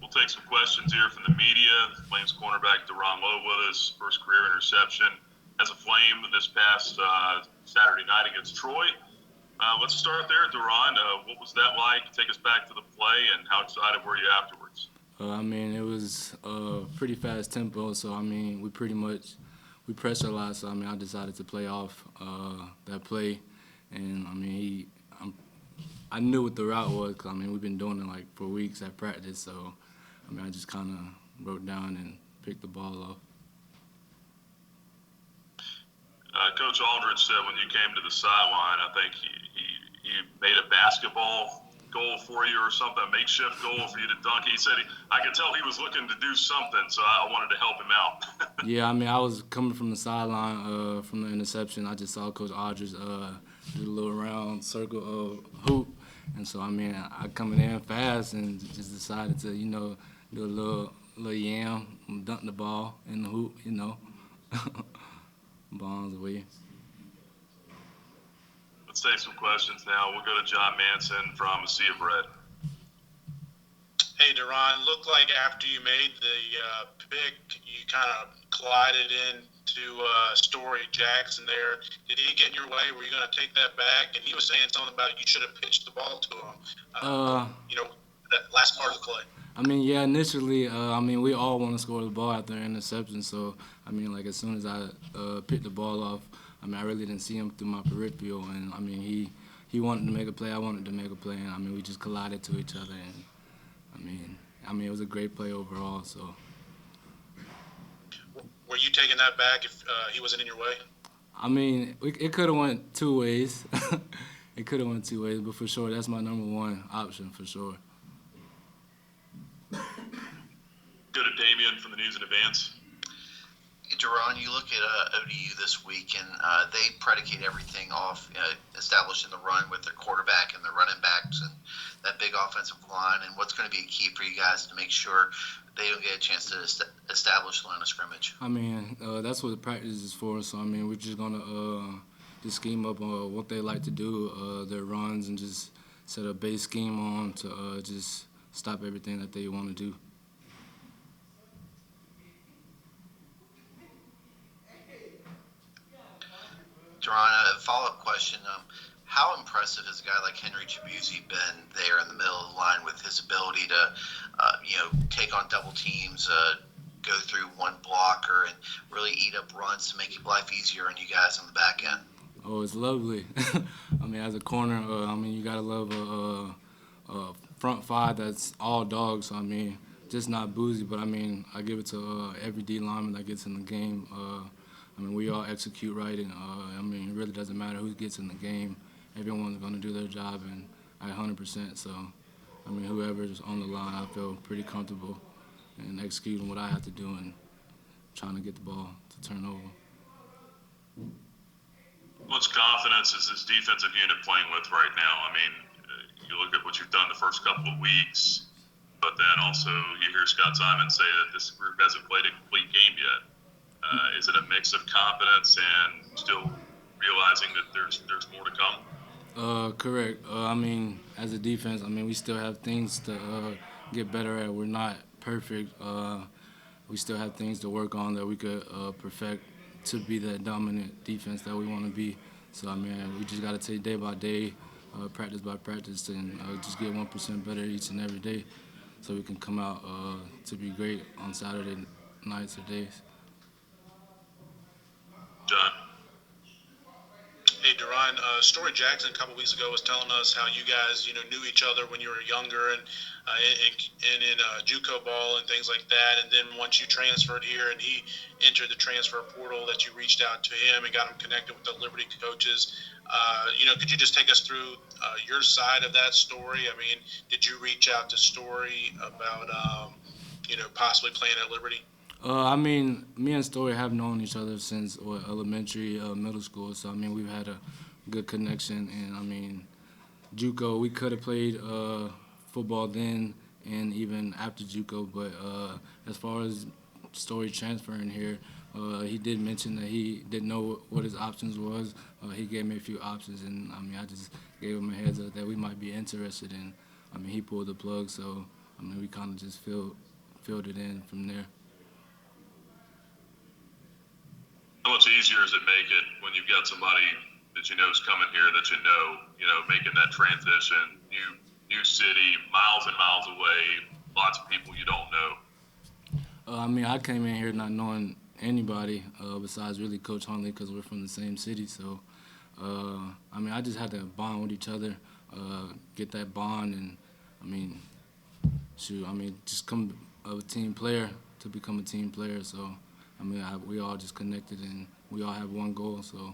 We'll take some questions here from the media. Flames cornerback Duron Lowe with us, first career interception as a Flame this past Saturday night against Troy. Let's start there, Duron. What was that like? Take us back to the play, and how excited were you afterwards? It was pretty fast tempo, so we pressed a lot. So I decided to play off that play, and I knew what the route was. 'Cause, we've been doing it like for weeks at practice, so I just kind of wrote down and picked the ball off. Coach Aldridge said when you came to the sideline, I think he made a basketball goal for you or something, a makeshift goal for you to dunk. He said I could tell he was looking to do something, so I wanted to help him out. Yeah, I was coming from the sideline from the interception. I just saw Coach Aldridge do a little round circle hoop, and so I coming in fast and just decided to do a little yam, dunk the ball in the hoop, bombs away. Let's take some questions now. We'll go to John Manson from A Sea of Red. Hey, Duron, looked like after you made the pick, you kind of collided into Story Jackson there. Did he get in your way? Were you going to take that back? And he was saying something about you should have pitched the ball to him. That last part of the play. Yeah, initially, we all want to score the ball after an interception. So, as soon as I picked the ball off, I really didn't see him through my peripheral. And, he wanted to make a play, I wanted to make a play. And, we just collided to each other. And, it was a great play overall. So. Were you taking that back if he wasn't in your way? It could have went two ways. It could have went two ways, but for sure, that's my number one option for sure. Go to Damian from the News in Advance. Hey, Duron, you look at ODU this week, and they predicate everything off establishing the run with their quarterback and their running backs and that big offensive line. And what's going to be a key for you guys to make sure they don't get a chance to establish the line of scrimmage? That's what the practice is for. So, we're just going to just scheme up what they like to do, their runs, and just set a base scheme on to just stop everything that they want to do. Duron, a follow-up question. How impressive has a guy like Henry Chibuzi been there in the middle of the line with his ability to, take on double teams, go through one blocker, and really eat up runs to make life easier on you guys on the back end? Oh, it's lovely. As a corner, you got to love a front five that's all dogs. Just not boozy, but I give it to every D lineman that gets in the game. We all execute right, and it really doesn't matter who gets in the game. Everyone's going to do their job, and at 100%. So, whoever's on the line, I feel pretty comfortable in executing what I have to do and trying to get the ball to turn over. What confidence is this defensive unit playing with right now? You look at what you've done the first couple of weeks, but then also you hear Scott Simon say that this group hasn't played a complete game yet. Is it a mix of confidence and still realizing that there's more to come? Correct. As a defense, we still have things to get better at. We're not perfect. We still have things to work on that we could perfect to be that dominant defense that we want to be. So, we just got to take day by day, practice by practice, and just get 1% better each and every day so we can come out to be great on Saturday nights or days. John. Hey, Duron, Story Jackson a couple weeks ago was telling us how you guys, knew each other when you were younger and in JUCO ball and things like that. And then once you transferred here and he entered the transfer portal, that you reached out to him and got him connected with the Liberty coaches. Could you just take us through your side of that story? Did you reach out to Story about, possibly playing at Liberty? Me and Story have known each other since elementary, middle school. So, we've had a good connection. And, JUCO, we could have played football then and even after JUCO. But as far as Story transferring here, he did mention that he didn't know what his options was. He gave me a few options, and, I just gave him a heads up that we might be interested in. He pulled the plug. So, I mean, we kind of just filled it in from there. How much easier does it make it when you've got somebody that you know is coming here that you know, making that transition, new city, miles and miles away, lots of people you don't know? I mean, I came in here not knowing anybody besides really Coach Huntley because we're from the same city. So, I mean, I just had to bond with each other, get that bond, and I mean, just come a team player to become a team player. So, I mean, we all just connected and we all have one goal. So,